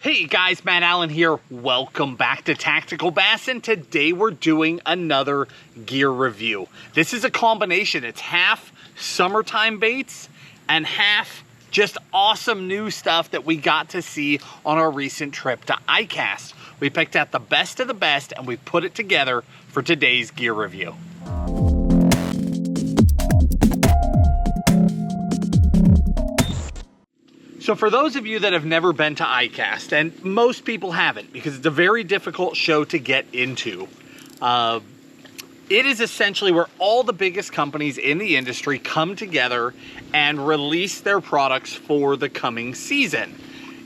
Hey guys, Matt Allen here. Welcome back to Tactical Bassin. Today we're doing another gear review. This is a combination. It's half summertime baits and half just awesome new stuff that we got to see on our recent trip to ICAST. We picked out the best of the best and we put it together for today's gear review. So for those of you that have never been to ICAST, and most people haven't because it's a very difficult show to get into, it is essentially where all the biggest companies in the industry come together and release their products for the coming season.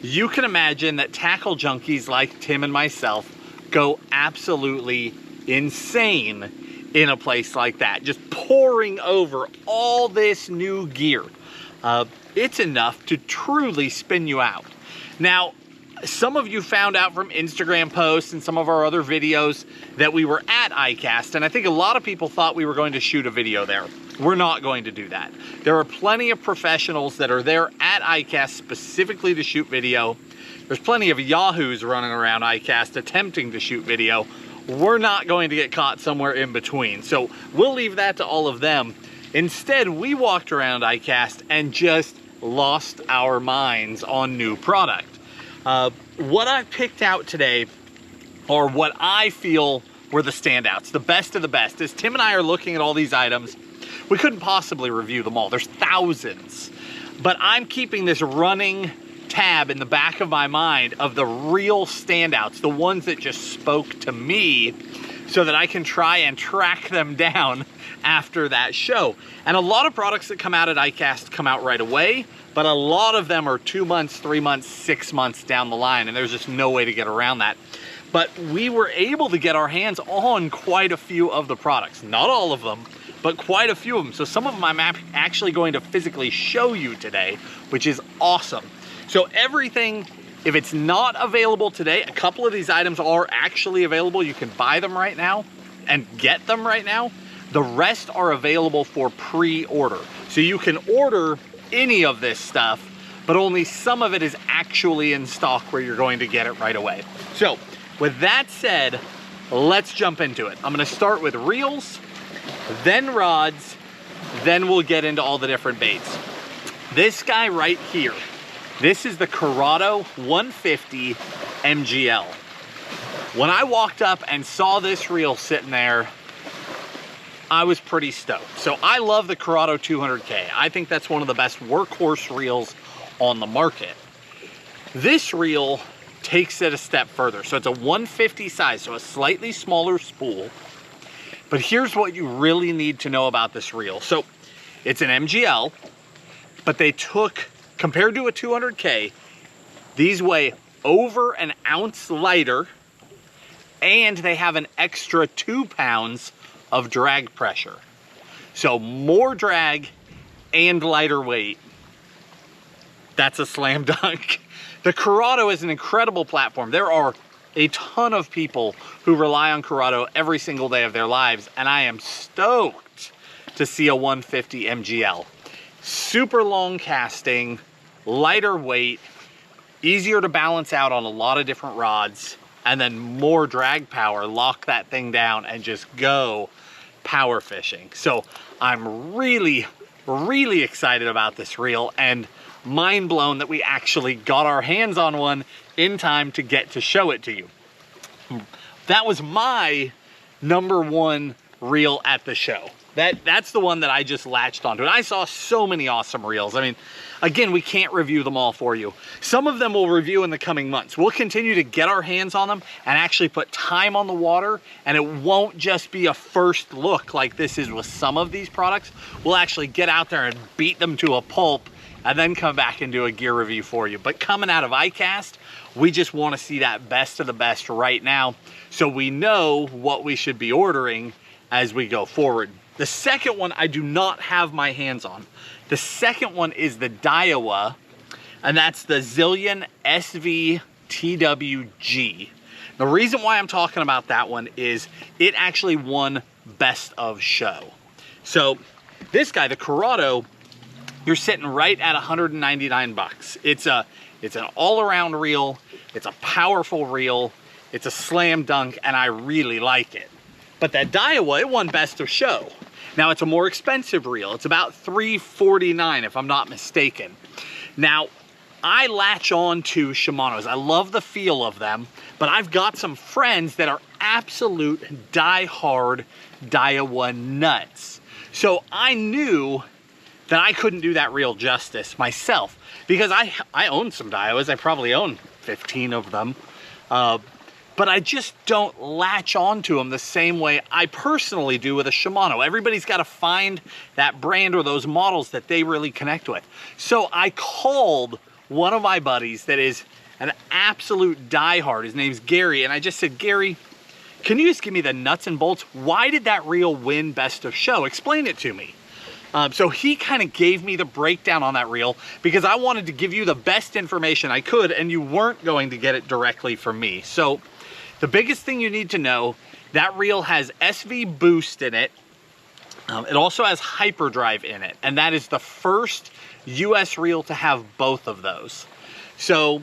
You can imagine that tackle junkies like Tim and myself go absolutely insane in a place like that, just pouring over all this new gear. It's enough to truly spin you out. Now, some of you found out from Instagram posts and some of our other videos that we were at ICAST, and I think a lot of people thought we were going to shoot a video there. We're not going to do that. There are plenty of professionals that are there at ICAST specifically to shoot video. There's plenty of yahoos running around ICAST attempting to shoot video. We're not going to get caught somewhere in between, so we'll leave that to all of them. Instead, we walked around ICAST and just lost our minds on new product. What I picked out today are what I feel were the standouts, the best of the best. As Tim and I are looking at all these items, we couldn't possibly review them all. There's thousands. But I'm keeping this running tab in the back of my mind of the real standouts, the ones that just spoke to me, so that I can try and track them down after that show. And a lot of products that come out at ICAST come out right away, but a lot of them are 2 months, 3 months, 6 months down the line, and there's just no way to get around that. But we were able to get our hands on quite a few of the products. Not all of them, but quite a few of them. So some of them I'm actually going to physically show you today, which is awesome. So everything, if it's not available today, a couple of these items are actually available. You can buy them right now and get them right now. The rest are available for pre-order. So you can order any of this stuff, but only some of it is actually in stock where you're going to get it right away. So with that said, let's jump into it. I'm gonna start with reels, then rods, then we'll get into all the different baits. This guy right here, this is the Curado 150 MGL. When I walked up and saw this reel sitting there, I was pretty stoked. So I love the Curado 200K. I think that's one of the best workhorse reels on the market. This reel takes it a step further. So it's a 150 size, so a slightly smaller spool. But here's what you really need to know about this reel. So it's an MGL, but they took, compared to a 200K, these weigh over an ounce lighter, and they have an extra 2 pounds of drag pressure. So more drag and lighter weight. That's a slam dunk. The Curado is an incredible platform. There are a ton of people who rely on Curado every single day of their lives, and I am stoked to see a 150 MGL. Super long casting, lighter weight, easier to balance out on a lot of different rods, and then more drag power. Lock that thing down and just go power fishing. So I'm really excited about this reel and mind blown that we actually got our hands on one in time to get to show it to you. That was my #1 reel at the show. That's the one that I just latched onto. And I saw so many awesome reels. I mean, again, we can't review them all for you. Some of them we'll review in the coming months. We'll continue to get our hands on them and actually put time on the water, and it won't just be a first look like this is with some of these products. We'll actually get out there and beat them to a pulp and then come back and do a gear review for you. But coming out of ICAST, we just want to see that best of the best right now, so we know what we should be ordering as we go forward. The second one I do not have my hands on. The second one is the Daiwa, and that's the Zillion SV-TWG. The reason why I'm talking about that one is it actually won Best of Show. So this guy, the Curado, you're sitting right at 199 bucks. It's an all-around reel. It's a powerful reel. It's a slam dunk, and I really like it. But that Daiwa, it won Best of Show. Now, it's a more expensive reel. It's about $349 if I'm not mistaken. Now, I latch on to Shimano's. I love the feel of them, but I've got some friends that are absolute die-hard Daiwa nuts. So I knew that I couldn't do that reel justice myself, because I own some Daiwas. I probably own 15 of them. But I just don't latch onto them the same way I personally do with a Shimano. Everybody's got to find that brand or those models that they really connect with. So I called one of my buddies that is an absolute diehard. His name's Gary, and I just said, Gary, can you just give me the nuts and bolts? Why did that reel win Best of Show? Explain it to me. So he kind of gave me the breakdown on that reel, because I wanted to give you the best information I could, and you weren't going to get it directly from me. So the biggest thing you need to know, that reel has SV boost in it. It also has hyperdrive in it, and that is the first US reel to have both of those. So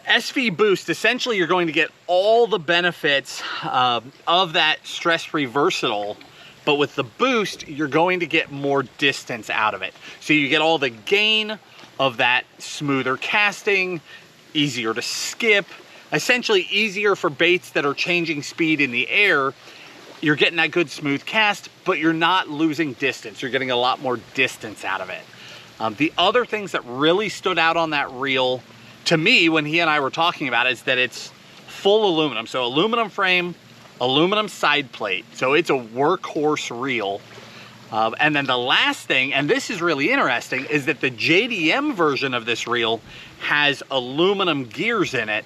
SV boost, essentially you're going to get all the benefits of that stress-free versatile, but with the boost, you're going to get more distance out of it. So you get all the gain of that smoother casting, easier to skip, essentially easier for baits that are changing speed in the air. You're getting that good smooth cast, but you're not losing distance. You're getting a lot more distance out of it. The other things that really stood out on that reel to me when he and I were talking about it is that it's full aluminum. So aluminum frame, aluminum side plate. So it's a workhorse reel. And then the last thing, and this is really interesting, is that the JDM version of this reel has aluminum gears in it,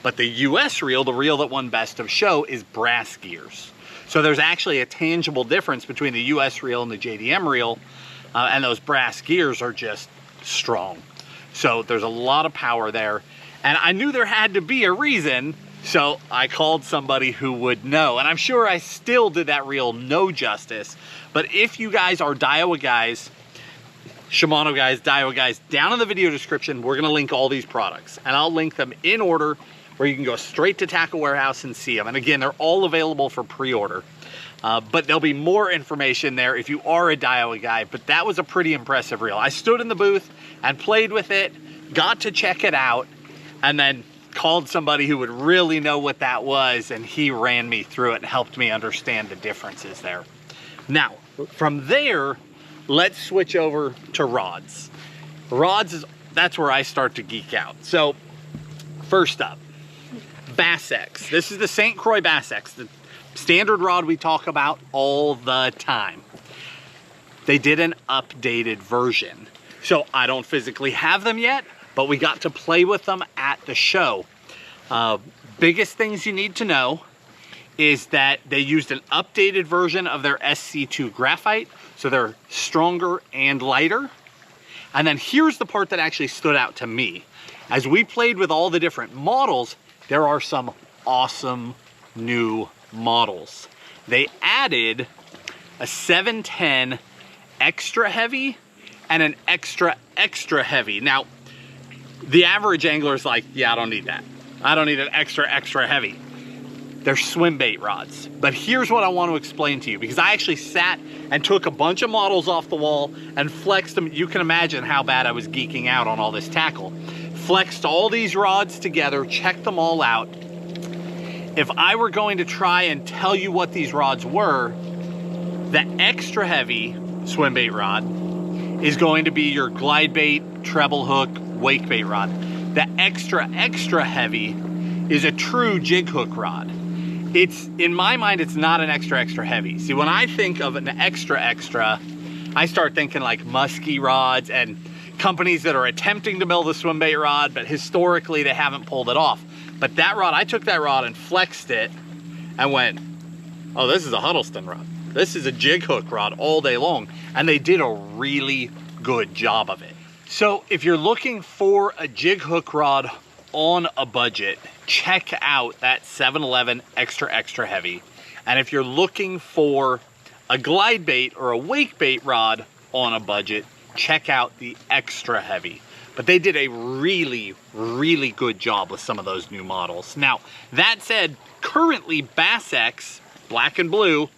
but the US reel, the reel that won Best of Show, is brass gears. So there's actually a tangible difference between the US reel and the JDM reel, and those brass gears are just strong. So there's a lot of power there. And I knew there had to be a reason, so I called somebody who would know. And I'm sure I still did that reel no justice. But if you guys are Daiwa guys, Shimano guys, Daiwa guys, down in the video description, we're gonna link all these products. And I'll link them in order where you can go straight to Tackle Warehouse and see them. And again, they're all available for pre-order. But there'll be more information there if you are a Daiwa guy, but that was a pretty impressive reel. I stood in the booth and played with it, got to check it out, and then called somebody who would really know what that was, and he ran me through it and helped me understand the differences there. Now, from there, let's switch over to rods. Rods, that's where I start to geek out. So, first up, BASSTRIX. This is the St. Croix BASSTRIX, the standard rod we talk about all the time. They did an updated version. So I don't physically have them yet, but we got to play with them at the show. Biggest things you need to know is that they used an updated version of their SC2 graphite, so they're stronger and lighter. And then here's the part that actually stood out to me. As we played with all the different models, there are some awesome new models. They added a 710 extra heavy and an extra heavy. Now, the average angler is like, yeah, I don't need that. I don't need an extra heavy. They're swim bait rods. But here's what I want to explain to you, because I actually sat and took a bunch of models off the wall and flexed them. You can imagine how bad I was geeking out on all this tackle. Flexed all these rods together, checked them all out. If I were going to try and tell you what these rods were, the extra heavy swim bait rod is going to be your glide bait, treble hook, wake bait rod. The extra heavy is a true jig hook rod. It's, in my mind, it's not an extra heavy. See, when I think of an extra, I start thinking like musky rods and companies that are attempting to build a swim bait rod, but historically they haven't pulled it off. But that rod, I took that rod and flexed it and went, oh, this is a Huddleston rod. This is a jig hook rod all day long. And they did a really good job of it. So if you're looking for a jig hook rod on a budget, check out that 711 extra heavy. And if you're looking for a glide bait or a wake bait rod on a budget, check out the extra heavy. But they did a really, really good job with some of those new models. Now, that said, currently BASSTRIX, black and blue,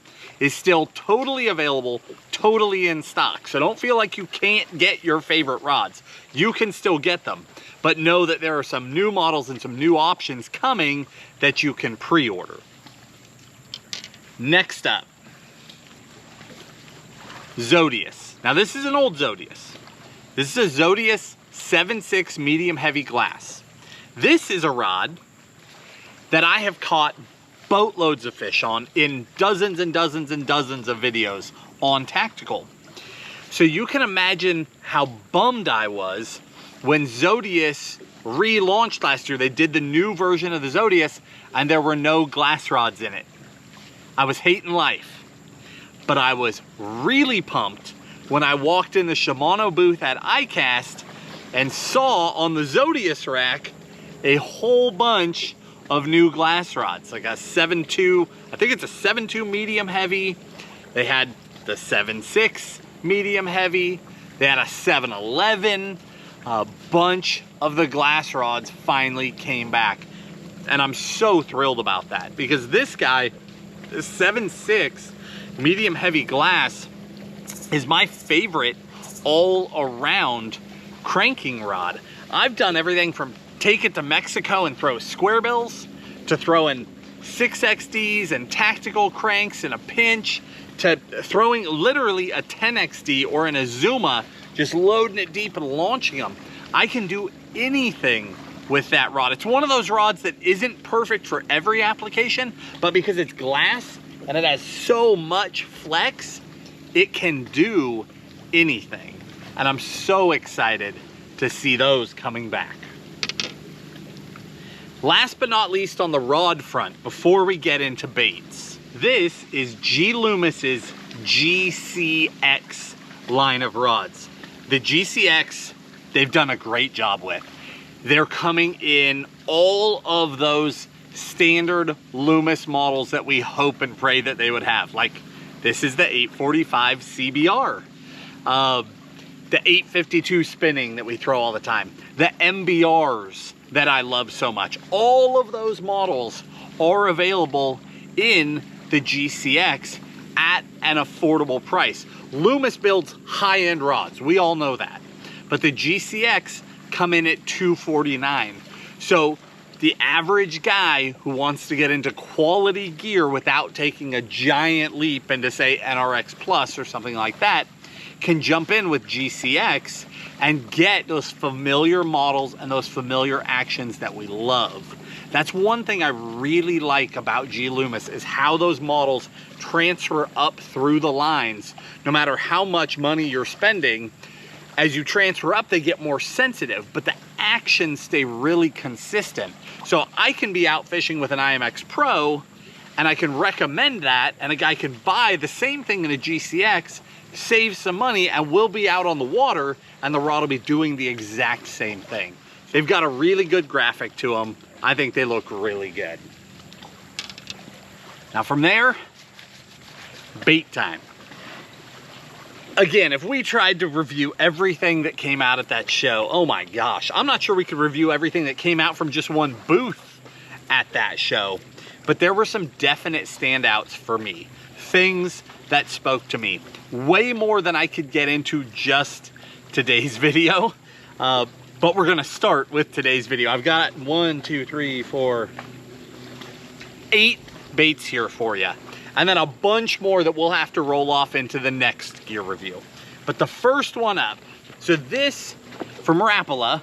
is still totally available, totally in stock. So don't feel like you can't get your favorite rods. You can still get them, but know that there are some new models and some new options coming that you can pre-order. Next up, ZODIAS. Now this is an old ZODIAS. This is a ZODIAS 7.6 medium heavy glass. This is a rod that I have caught boatloads of fish on in dozens and dozens and dozens of videos on Tactical. So you can imagine how bummed I was when ZODIAS relaunched last year. They did the new version of the ZODIAS and there were no glass rods in it. I was hating life, but I was really pumped when I walked in the Shimano booth at ICAST and saw on the ZODIAS rack a whole bunch of new glass rods, like a 7.2, I think it's a 7.2 medium heavy. They had the 7.6 medium heavy. They had a 7.11. A bunch of the glass rods finally came back. And I'm so thrilled about that because this guy, the 7.6 medium heavy glass, is my favorite all around cranking rod. I've done everything from take it to Mexico and throw square bills, to throwing 6XDs and tactical cranks in a pinch, to throwing literally a 10XD or in a Zuma, just loading it deep and launching them. I can do anything with that rod. It's one of those rods that isn't perfect for every application, but because it's glass and it has so much flex, it can do anything. And I'm so excited to see those coming back. Last but not least on the rod front, before we get into baits, this is GLOOMIS's GCX line of rods. The GCX, they've done a great job with. They're coming in all of those standard Loomis models that we hope and pray that they would have. Like, this is the 845 CBR. The 852 spinning that we throw all the time. The MBRs that I love so much. All of those models are available in the GCX at an affordable price. Loomis builds high-end rods. We all know that. But the GCX come in at $249. So the average guy who wants to get into quality gear without taking a giant leap into, say, NRX Plus or something like that, can jump in with GCX and get those familiar models and those familiar actions that we love. That's one thing I really like about G-Loomis, is how those models transfer up through the lines. No matter how much money you're spending, as you transfer up, they get more sensitive, but the actions stay really consistent. So I can be out fishing with an IMX Pro and I can recommend that, and a guy can buy the same thing in a GCX, save some money, and we'll be out on the water and the rod will be doing the exact same thing. They've got a really good graphic to them. I think they look really good. Now from there, bait time. Again, if we tried to review everything that came out at that show, oh my gosh, I'm not sure we could review everything that came out from just one booth at that show. But there were some definite standouts for me. Things that spoke to me. Way more than I could get into just today's video. But we're gonna start with today's video. I've got 8 baits here for you. And then a bunch more that we'll have to roll off into the next gear review. But the first one up, so this, from RAPALA,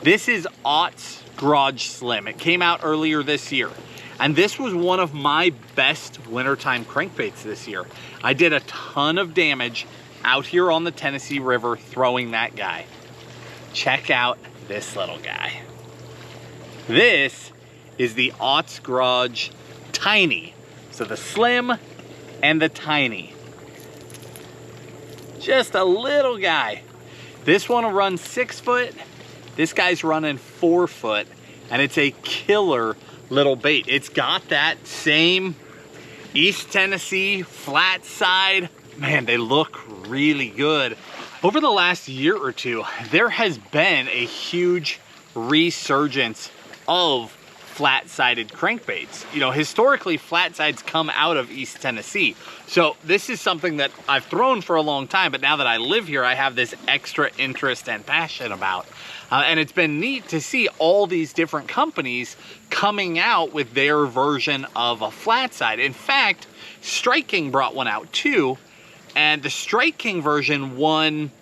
this is OTT'S Garage Slim. It came out earlier this year. And this was one of my best wintertime crankbaits this year. I did a ton of damage out here on the Tennessee River throwing that guy. Check out this little guy. This is the OTT'S Garage Tiny. So the slim and the tiny. Just a little guy. This one will run 6 foot. This guy's running 4 foot. And it's a killer little bait. It's got that same East Tennessee flat side. Man, they look really good. Over the last year or two, there has been a huge resurgence of flat-sided crankbaits. You know, historically, flat sides come out of East Tennessee. So this is something that I've thrown for a long time, but now that I live here, I have this extra interest and passion about. And it's been neat to see all these different companies coming out with their version of a flat side. In fact, Strike King brought one out too, and the Strike King version won,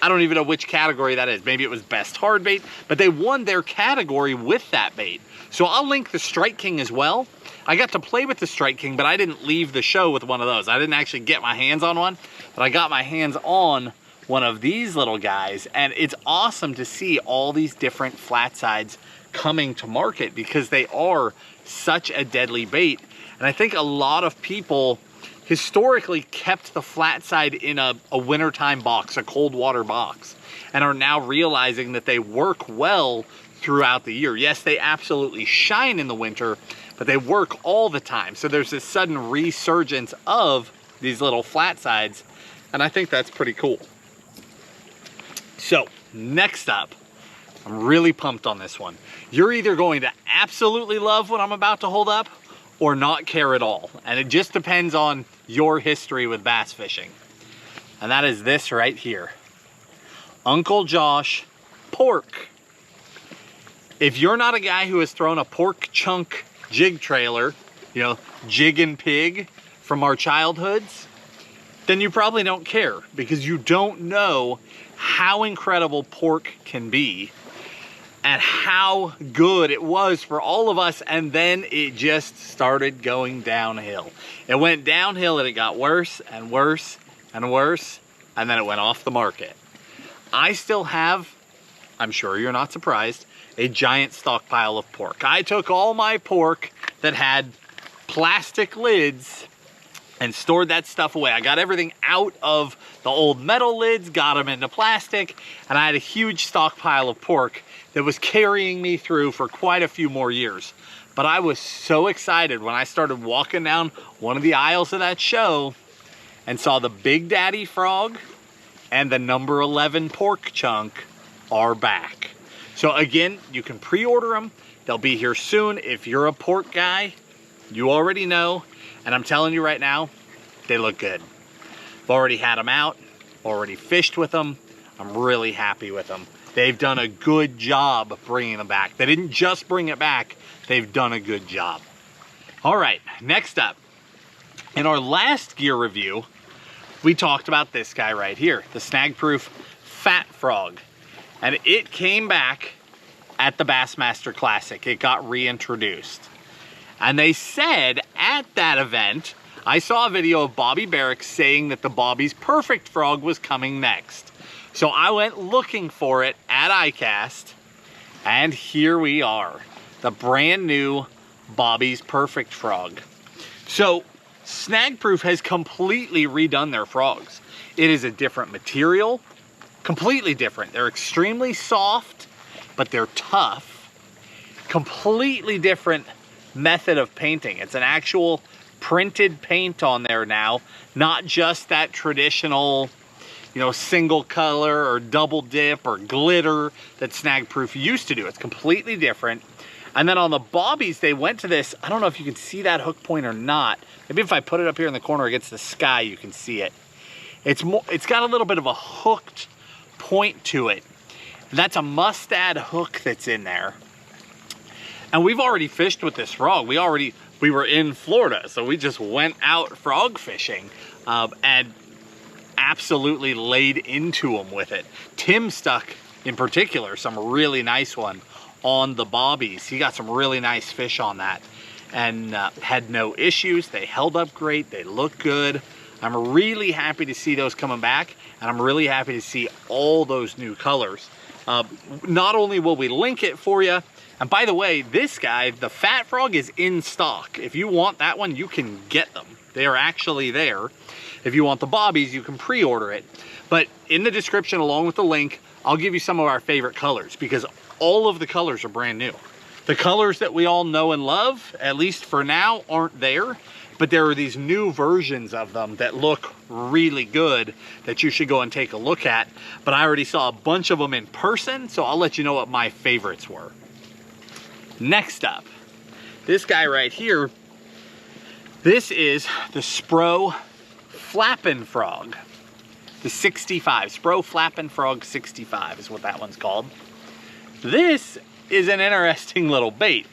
I don't even know which category that is. Maybe it was best hard bait, but they won their category with that bait. So I'll link the Strike King as well. I got to play with the Strike King, but I didn't leave the show with one of those. I didn't actually get my hands on one, but I got my hands on one of these little guys, and it's awesome to see all these different flat sides coming to market because they are such a deadly bait. And I think a lot of people historically kept the flat side in a wintertime box, a cold water box, and are now realizing that they work well throughout the year. Yes, they absolutely shine in the winter, but they work all the time. So there's this sudden resurgence of these little flat sides, and I think that's pretty cool. So next up, I'm really pumped on this one. You're either going to absolutely love what I'm about to hold up or not care at all. And it just depends on your history with bass fishing. And that is this right here. Uncle Josh pork. If you're not a guy who has thrown a pork chunk jig trailer, you know, jig and pig from our childhoods, then you probably don't care because you don't know how incredible pork can be and how good it was for all of us. And then it just started going downhill. It went downhill and it got worse and worse and worse, and then it went off the market. I still have, I'm sure you're not surprised, a giant stockpile of pork. I took all my pork that had plastic lids and stored that stuff away. I got everything out of the old metal lids, got them into plastic, and I had a huge stockpile of pork that was carrying me through for quite a few more years. But I was so excited when I started walking down one of the aisles of that show and saw the Big Daddy Frog and the number 11 pork chunk are back. So again, you can pre-order them. They'll be here soon. If you're a pork guy, you already know. And I'm telling you right now, they look good. I've already had them out, already fished with them. I'm really happy with them. They've done a good job bringing them back. They didn't just bring it back, they've done a good job. All right, next up. In our last gear review, we talked about this guy right here, the SNAGPROOF Fat Frog. And it came back at the Bassmaster Classic. It got reintroduced. And they said at that event, I saw a video of Bobby Barrick saying that the Bobby's Perfect Frog was coming next. So I went looking for it at ICAST, and here we are, the brand new Bobby's Perfect Frog. So SNAGPROOF has completely redone their frogs. It is a different material, completely different. They're extremely soft, but they're tough. Completely different method of painting. It's an actual printed paint on there now, not just that traditional, you know, single color or double dip or glitter that SNAGPROOF used to do. It's completely different. And then on the Bobbies, they went to this, I don't know if you can see that hook point or not. Maybe if I put it up here in the corner against the sky, you can see it. It's got a little bit of a hooked point to it. That's a mustad hook that's in there. And we've already fished with this frog. We were in Florida, so we just went out frog fishing and absolutely laid into them with it. Tim stuck, in particular, some really nice one on the Bobbies. He got some really nice fish on that and had no issues. They held up great. They look good. I'm really happy to see those coming back, and I'm really happy to see all those new colors. Not only will we link it for you, and by the way, this guy, the Fat Frog, is in stock. If you want that one, you can get them. They are actually there. If you want the Bobbies, you can pre-order it. But in the description, along with the link, I'll give you some of our favorite colors, because all of the colors are brand new. The colors that we all know and love, at least for now, aren't there. but there are these new versions of them that look really good that you should go and take a look at. But I already saw a bunch of them in person, so I'll let you know what my favorites were. Next up, this guy right here, this is the SPRO Flappin Frog. The 65, SPRO Flappin Frog 65 is what that one's called. This is an interesting little bait.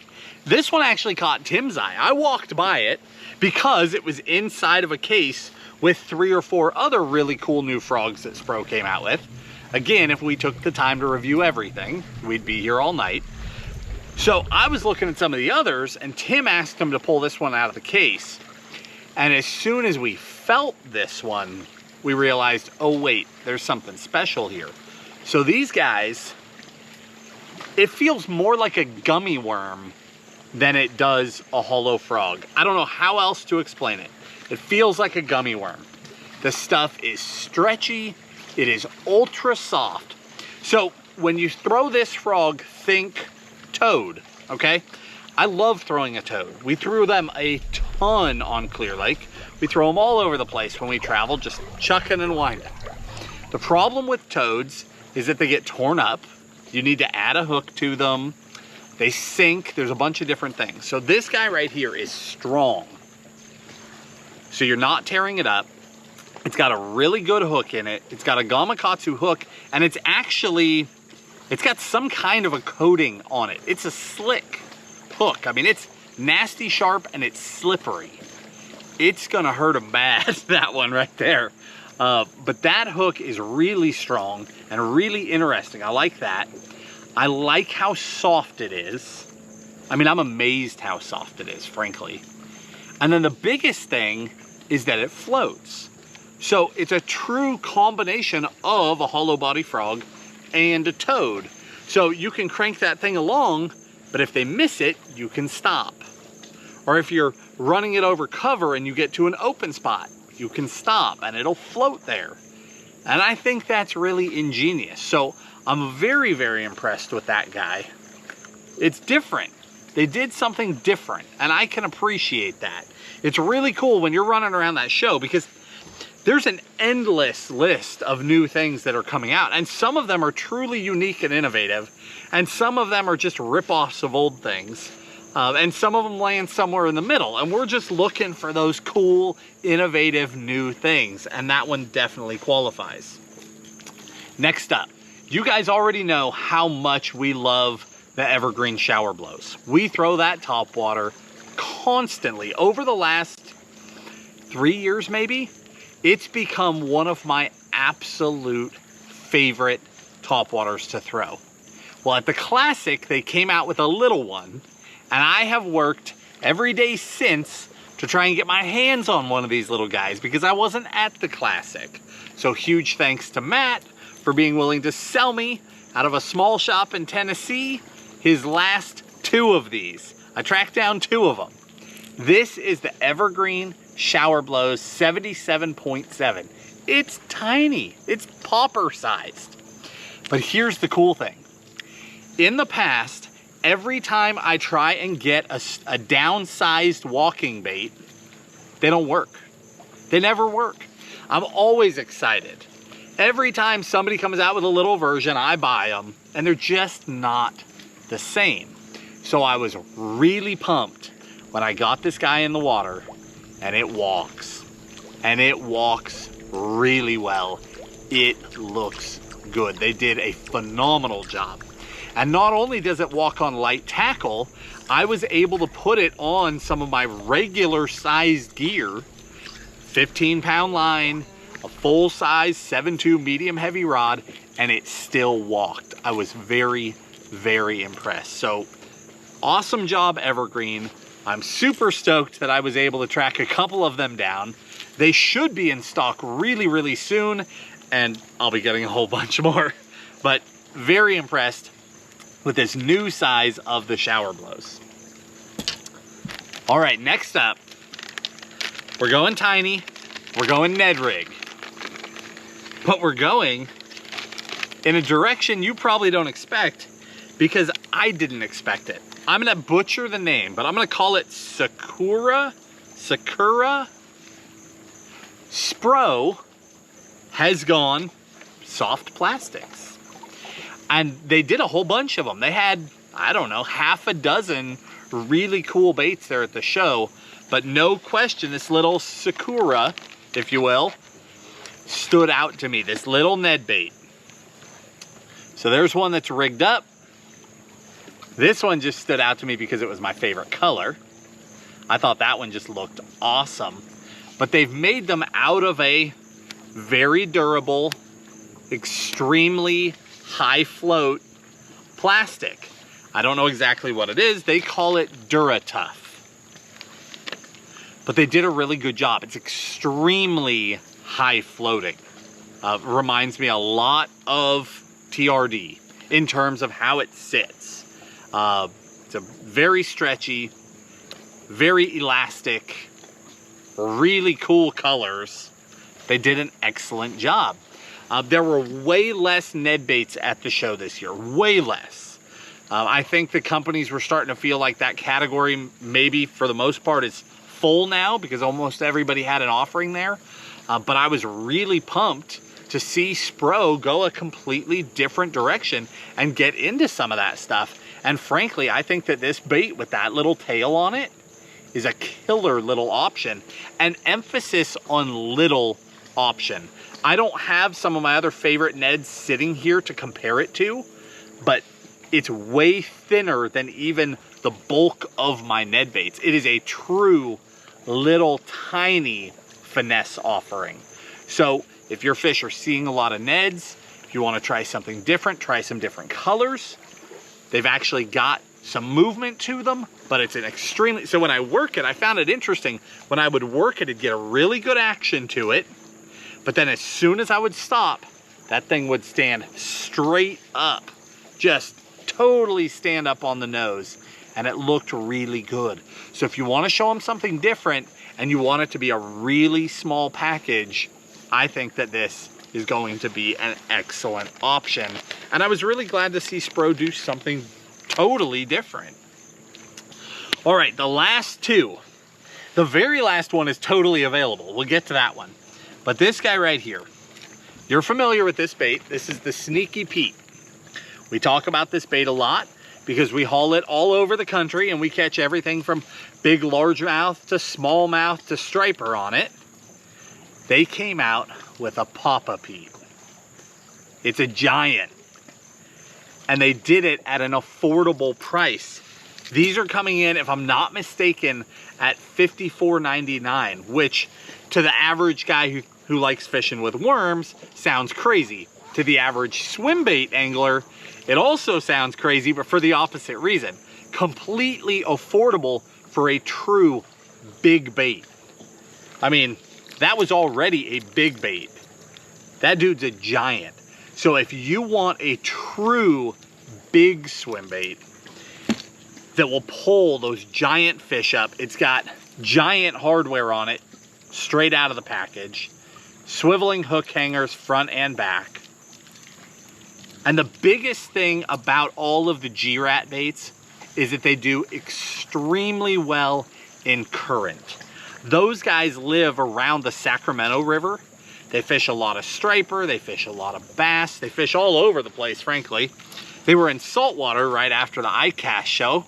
This one actually caught Tim's eye. I walked by it because it was inside of a case with 3 or 4 other really cool new frogs that SPRO came out with. Again, if we took the time to review everything, we'd be here all night. So I was looking at some of the others, and Tim asked him to pull this one out of the case. And as soon as we felt this one, we realized, oh wait, there's something special here. So these guys, it feels more like a gummy worm than it does a hollow frog. I don't know how else to explain it. It feels like a gummy worm. The stuff is stretchy, it is ultra soft. So when you throw this frog, think toad, okay? I love throwing a toad. We threw them a ton on Clear Lake. We throw them all over the place when we travel, just chucking and winding. The problem with toads is that they get torn up. You need to add a hook to them. They sink. There's a bunch of different things. So this guy right here is strong. So you're not tearing it up. It's got a really good hook in it. It's got a Gamakatsu hook, and it's got some kind of a coating on it. It's a slick hook. I mean, it's nasty sharp and it's slippery. It's gonna hurt them bad, that one right there. But that hook is really strong and really interesting. I like that. I like how soft it is. I mean, I'm amazed how soft it is, frankly. And then the biggest thing is that it floats. So it's a true combination of a hollow body frog and a toad. So you can crank that thing along, but if they miss it, you can stop. Or if you're running it over cover and you get to an open spot, you can stop and it'll float there. And I think that's really ingenious. So I'm very, very impressed with that guy. It's different. They did something different, and I can appreciate that. It's really cool when you're running around that show because there's an endless list of new things that are coming out, and some of them are truly unique and innovative, and some of them are just rip-offs of old things. And some of them land somewhere in the middle, and we're just looking for those cool, innovative, new things, and that one definitely qualifies. Next up, you guys already know how much we love the Evergreen shower blows. We throw that Topwater constantly. Over the last 3 years maybe, it's become one of my absolute favorite Topwaters to throw. Well, at the Classic, they came out with a little one, and I have worked every day since to try and get my hands on one of these little guys because I wasn't at the Classic. So huge thanks to Matt for being willing to sell me out of a small shop in Tennessee his last 2 of these. I tracked down 2 of them. This is the Evergreen Shower Blows 77.7. It's tiny. It's popper sized. But here's the cool thing. In the past, every time I try and get a downsized walking bait, they don't work. They never work. I'm always excited. Every time somebody comes out with a little version, I buy them, and they're just not the same. So I was really pumped when I got this guy in the water, and it walks. And it walks really well. It looks good. They did a phenomenal job. And not only does it walk on light tackle, I was able to put it on some of my regular sized gear, 15-pound line, a full-size 7.2 medium heavy rod, and it still walked. I was very, very impressed. So awesome job, Evergreen. I'm super stoked that I was able to track a couple of them down. They should be in stock really, really soon, and I'll be getting a whole bunch more. But very impressed with this new size of the shower blows. All right, next up, we're going tiny, we're going Ned rig, but we're going in a direction you probably don't expect because I didn't expect it. I'm gonna butcher the name, but I'm gonna call it SAKURA SAKURA SPRO has gone soft plastics. And they did a whole bunch of them. They had, I don't know, half a dozen really cool baits there at the show. But no question, this little SAKURA, if you will, stood out to me. This little Ned bait. So there's one that's rigged up. This one just stood out to me because it was my favorite color. I thought that one just looked awesome. But they've made them out of a very durable, extremely high float plastic. I don't know exactly what it is. They call it DuraTough. But they did a really good job. It's extremely high floating. Reminds me a lot of TRD in terms of how it sits. It's a very stretchy, very elastic, really cool colors. They did an excellent job. There were way less Ned baits at the show this year, way less. I think the companies were starting to feel like that category, maybe for the most part, is full now because almost everybody had an offering there. But I was really pumped to see SPRO go a completely different direction and get into some of that stuff. And frankly, I think that this bait with that little tail on it is a killer little option. And emphasis on little option. I don't have some of my other favorite Neds sitting here to compare it to, but it's way thinner than even the bulk of my Ned baits. It is a true little tiny finesse offering. So if your fish are seeing a lot of Neds, if you want to try something different, try some different colors. They've actually got some movement to them, but it's an extremely, so when I work it, I found it interesting. When I would work it, it'd get a really good action to it. But then as soon as I would stop, that thing would stand straight up, just totally stand up on the nose, and it looked really good. So if you want to show them something different and you want it to be a really small package, I think that this is going to be an excellent option. And I was really glad to see SPRO do something totally different. All right, the last two. The very last one is totally available. We'll get to that one. But this guy right here, you're familiar with this bait. This is the Sneaky Pete. We talk about this bait a lot because we haul it all over the country and we catch everything from big largemouth to smallmouth to striper on it. They came out with a Poppa Pete. It's a giant. And they did it at an affordable price. These are coming in, if I'm not mistaken, at $54.99, which to the average guy who likes fishing with worms sounds crazy. To the average swim bait angler, it also sounds crazy, but for the opposite reason. Completely affordable for a true big bait. I mean, that was already a big bait. That dude's a giant. So if you want a true big swim bait that will pull those giant fish up, it's got giant hardware on it straight out of the package, swiveling hook hangers front and back. And the biggest thing about all of the G-Ratt baits is that they do extremely well in current. Those guys live around the Sacramento River. They fish a lot of striper, they fish a lot of bass, they fish all over the place, frankly. They were in saltwater right after the ICAST show.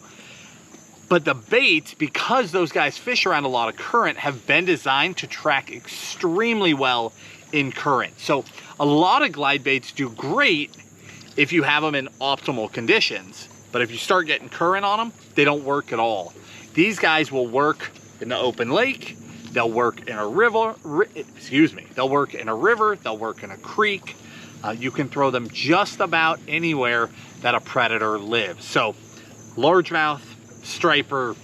But the baits, because those guys fish around a lot of current, have been designed to track extremely well in current. So a lot of glide baits do great if you have them in optimal conditions. But if you start getting current on them, they don't work at all. These guys will work in the open lake, they'll work in a river, they'll work in a river, they'll work in a creek. You can throw them just about anywhere that a predator lives. So largemouth, striper,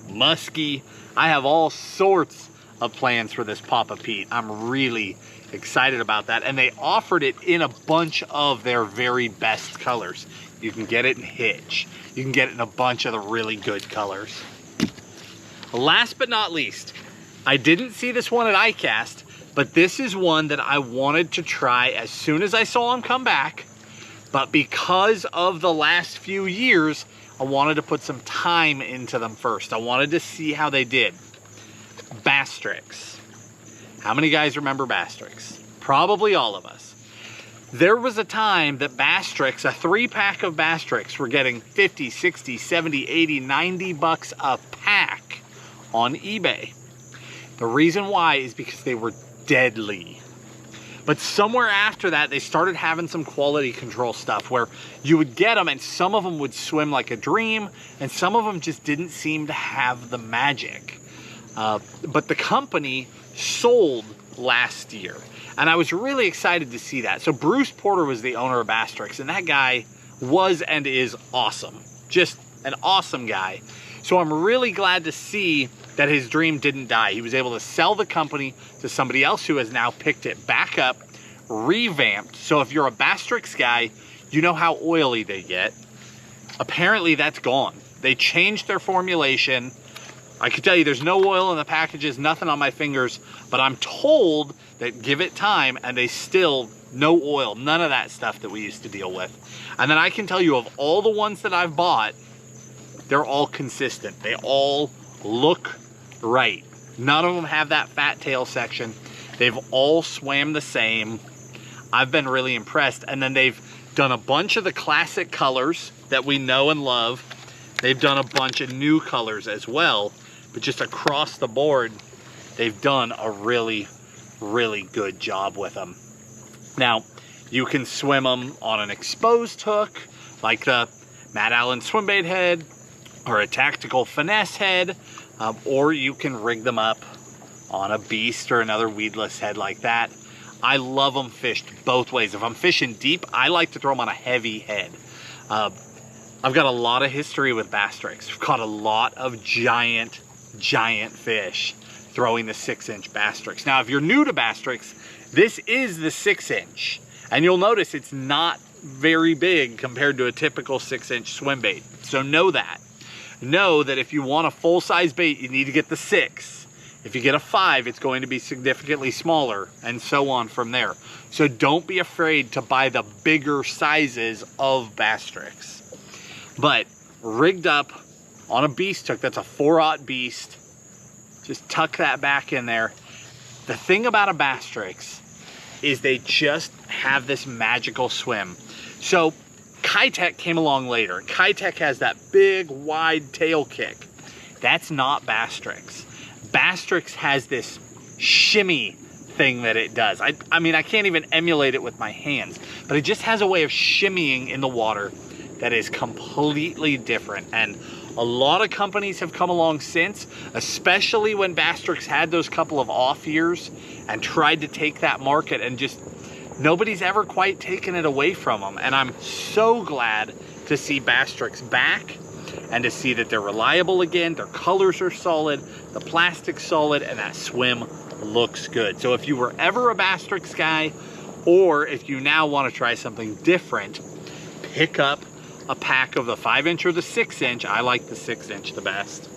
muskie, I have all sorts of plans for this Poppa Pete. I'm really excited about that. And they offered it in a bunch of their very best colors. You can get it in Hitch. You can get it in a bunch of the really good colors. Last but not least, I didn't see this one at ICAST, but this is one that I wanted to try as soon as I saw them come back. But because of the last few years, I wanted to put some time into them first. I wanted to see how they did. BASSTRIX. How many guys remember BASSTRIX? Probably all of us. There was a time that BASSTRIX, a 3-pack of BASSTRIX, were getting 50, 60, 70, 80, 90 bucks a pack on eBay. The reason why is because they were deadly. But somewhere after that, they started having some quality control stuff where you would get them and some of them would swim like a dream and some of them just didn't seem to have the magic. But the company sold last year. And I was really excited to see that. So Bruce Porter was the owner of BASSTRIX, and that guy was and is awesome. Just an awesome guy. So I'm really glad to see that his dream didn't die. He was able to sell the company to somebody else who has now picked it back up, revamped. So if you're a BASSTRIX guy, you know how oily they get. Apparently that's gone. They changed their formulation. I can tell you there's no oil in the packages, nothing on my fingers, but I'm told that give it time and they still, no oil, none of that stuff that we used to deal with. And then I can tell you of all the ones that I've bought, they're all consistent. They all look right. None of them have that fat tail section. They've all swam the same. I've been really impressed. And then they've done a bunch of the classic colors that we know and love. They've done a bunch of new colors as well, but just across the board, they've done a really, really good job with them. Now, you can swim them on an exposed hook, like the Matt Allen Swimbait head, or a tactical finesse head, or you can rig them up on a beast or another weedless head like that. I love them fished both ways. If I'm fishing deep, I like to throw them on a heavy head. I've got a lot of history with BASSTRIX. I've caught a lot of giant fish throwing the 6-inch BASSTRIX. Now, if you're new to BASSTRIX, this is the 6-inch. And you'll notice it's not very big compared to a typical 6-inch swim bait. So know that. Know that if you want a full-size bait, you need to get the 6. If you get a 5, it's going to be significantly smaller, and so on from there. So don't be afraid to buy the bigger sizes of BASSTRIX. But rigged up on a beast hook, that's a 4/0 beast. Just tuck that back in there. The thing about a BASSTRIX is they just have this magical swim. So Kitech came along later. Kitech has that big wide tail kick. That's not BASSTRIX. BASSTRIX has this shimmy thing that it does. I mean, I can't even emulate it with my hands, but it just has a way of shimmying in the water that is completely different. And a lot of companies have come along since, especially when BASSTRIX had those couple of off years and tried to take that market, and just nobody's ever quite taken it away from them. And I'm so glad to see BASSTRIX back and to see that they're reliable again. Their colors are solid, the plastic's solid, and that swim looks good. So if you were ever a BASSTRIX guy, or if you now want to try something different, pick up a pack of the 5-inch or the 6-inch. I like the 6-inch the best.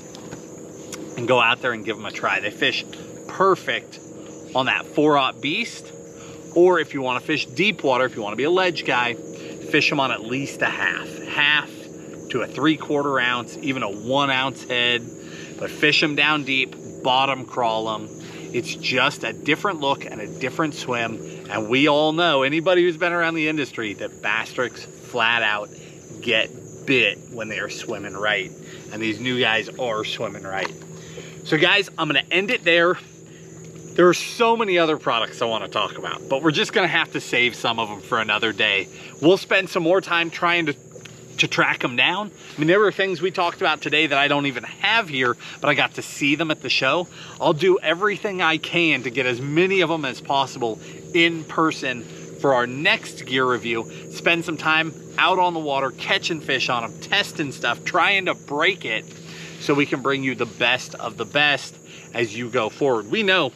And go out there and give them a try. They fish perfect on that 4/0 beast. Or if you want to fish deep water, if you want to be a ledge guy, fish them on at least a half to a 3/4 ounce, even a 1 ounce head. But fish them down deep, bottom crawl them. It's just a different look and a different swim. And we all know, anybody who's been around the industry, that BASSTRIX flat out get bit when they are swimming right. And these new guys are swimming right. So guys, I'm gonna end it there. There are so many other products I want to talk about, but we're just gonna have to save some of them for another day. We'll spend some more time trying to track them down. I mean, there were things we talked about today that I don't even have here, but I got to see them at the show. I'll do everything I can to get as many of them as possible in person for our next gear review. Spend some time out on the water, catching fish on them, testing stuff, trying to break it so we can bring you the best of the best as you go forward. We know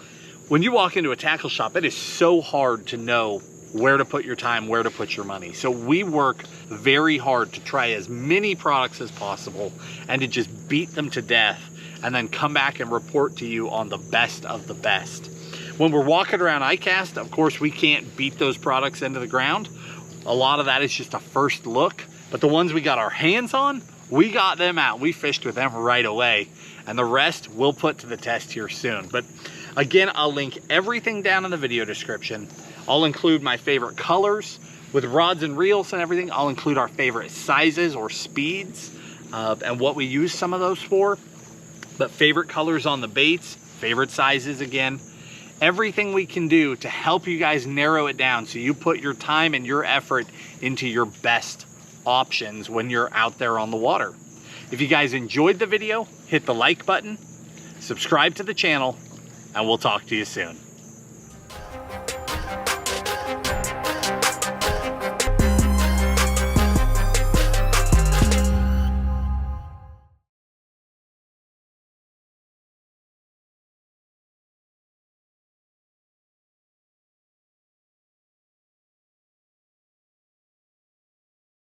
when you walk into a tackle shop, it is so hard to know where to put your time, where to put your money. So we work very hard to try as many products as possible and to just beat them to death and then come back and report to you on the best of the best. When we're walking around ICAST, of course, we can't beat those products into the ground. A lot of that is just a first look, but the ones we got our hands on we got them out. We fished with them right away, and the rest we'll put to the test here soon. But again, I'll link everything down in the video description. I'll include my favorite colors with rods and reels and everything. I'll include our favorite sizes or speeds and what we use some of those for. But favorite colors on the baits, favorite sizes again. Everything we can do to help you guys narrow it down so you put your time and your effort into your best options when you're out there on the water. If you guys enjoyed the video, hit the like button, subscribe to the channel, and we'll talk to you soon.